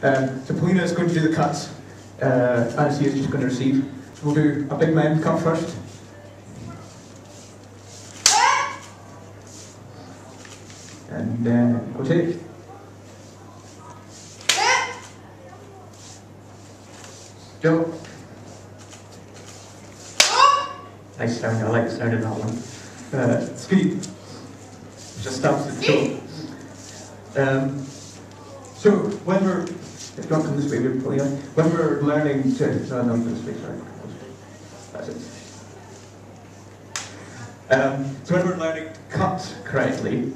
So Polina is going to do the cuts, Anastasia is just going to receive. So we'll do a big man cut first. And then go take. Joe. Nice sound, I like the sound of that one. Speed. Just stops the toe. So when we're, if you don't come this way, we're pulling on. When we're learning to, no, this way, sorry. That's it. So when we're learning to cut correctly,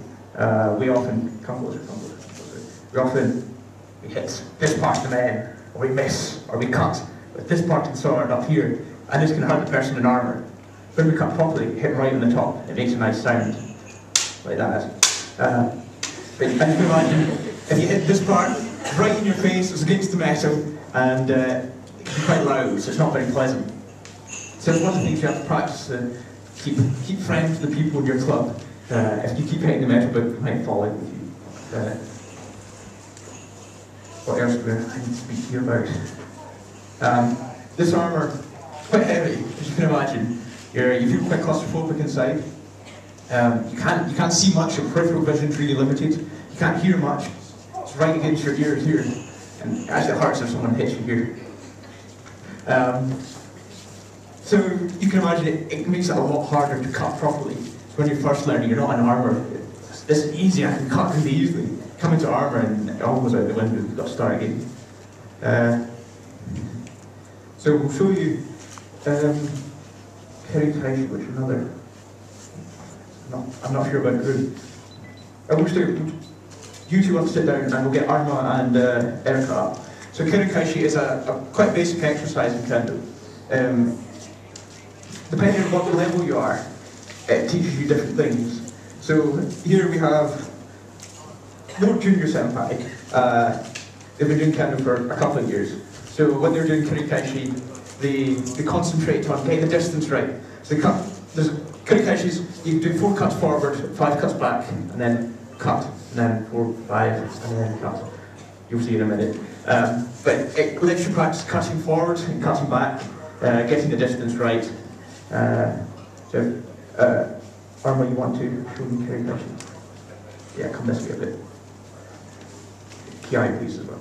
we often, we hit this part of the men, or we miss, or we cut with this part of the sword up here, and this can hurt the person in armour. When we cut properly, we hit right on the top, it makes a nice sound, like that. And you can imagine, if you hit this part right in your face, it's against the metal, and it can be quite loud, so it's not very pleasant. So it's one of the things you have to practice, keep friends with the people in your club. If you keep hitting the metal, but you might fall in with you. What else do I need to speak to you about? This armour is quite heavy, as you can imagine. You feel quite claustrophobic inside. You can't see much, your peripheral vision is really limited. You can't hear much. It's right against your ears here. And actually it hurts if someone hits you here. So you can imagine it makes it a lot harder to cut properly. When you're first learning, you're not in armour. This is easy, I can cut really easily. Come into armour and it all goes out the window, you've got to start again. So we'll show you Kirikashi, which is another. I'm not sure about group. You two want to sit down and we'll get Arma and Erica up. So Kirikashi is a quite basic exercise in Kendo. Depending on what level you are, it teaches you different things. So here we have more junior senpai. They've been doing Kendo for a couple of years. So when they're doing Kirikashi, they concentrate on getting the distance right. So there's Kirikashis, you do 4 cuts forward, 5 cuts back, and then cut, and then 4, 5, and then cut. You'll see in a minute. But it lets you practice cutting forward and cutting back, getting the distance right. So, Arma, you want to show me Kirikashi? Yeah, come this way a bit. Kiai, please, as well.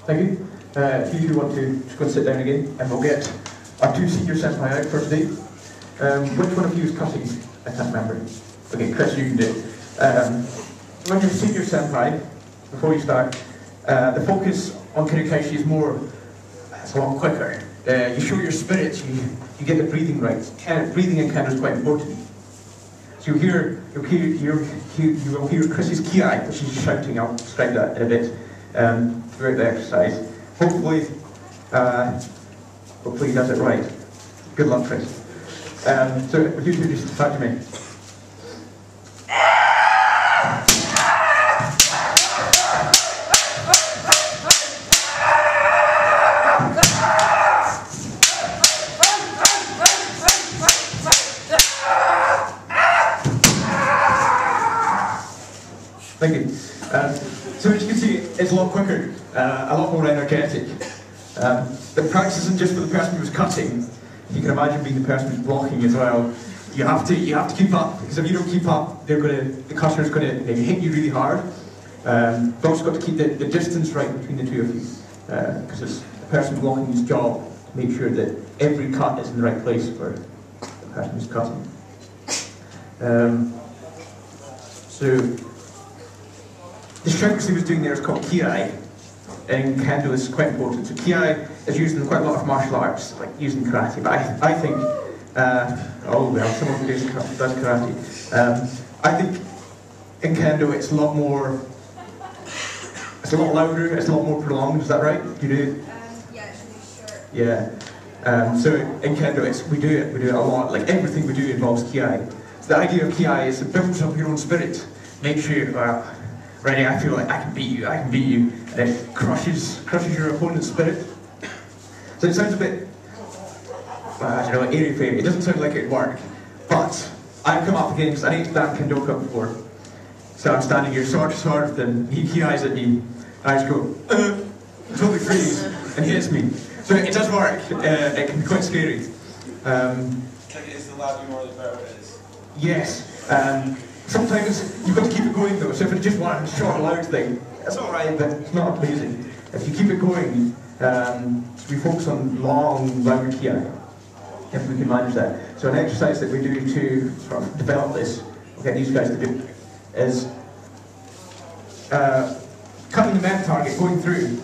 Thank you. If you two want to just go and sit down again, and we'll get our 2 senior senpai out for today. Which one of you is cutting? I can't remember. Okay, Chris, you can do it. When you're senior senpai, before you start, the focus on Kirikashi is more, it's a lot quicker. You show your spirit, you get the breathing right. Breathing in Kendo is quite important. So you'll hear Chris's kiai, which she's shouting. I'll describe that in a bit. Throughout the exercise. Hopefully he does it right. Good luck, Chris. So if you two just talk to me. Thank you. So as you can see, it's a lot quicker, a lot more energetic. The practice isn't just for the person who's cutting. You can imagine being the person who's blocking as well. You have to keep up, because if you don't keep up, the cutter's going to maybe hit you really hard. You've also got to keep the distance right between the two of you, because it's the person blocking his job to make sure that every cut is in the right place for the person who's cutting. The strength he was doing there is called kiai, and Kendo is quite important. So kiai is used in quite a lot of martial arts, like using karate, but I think, someone who does karate. I think in Kendo it's a lot more It's a lot louder, it's a lot more prolonged, is that right? You do? Yeah, it's really short. Yeah. So in Kendo, we do it a lot. Like everything we do involves ki. So the idea of ki is to build up your own spirit. Make sure, ready, I feel like I can beat you, and it crushes your opponent's spirit. So it sounds a bit, I don't know, airy-fairy. It doesn't sound like it'd work, but I've come up against an 8-dan Kendoka before. So I'm standing here sword to sword, and he eyes at me, and I just go, totally freeze, and he hits me. So it does work. It can be quite scary. Is the louder you are, the better it is? Yes. Sometimes you've got to keep it going though. So if it's just one short, loud thing, it's all right, but it's not amazing. If you keep it going, we focus on long, loud ki, if we can manage that. So an exercise that we do to sort of develop this, we'll get these guys to do, is cutting the meta target, going through.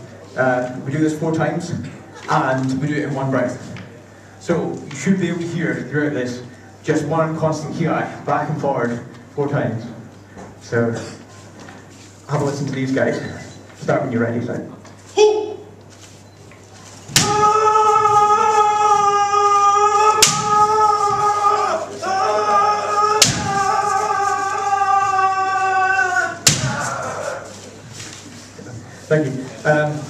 We do this 4 times, and we do it in one breath. So you should be able to hear throughout this just one constant ki, back and forward, 4 times. So have a listen to these guys. Start when you're ready, so. Thank you.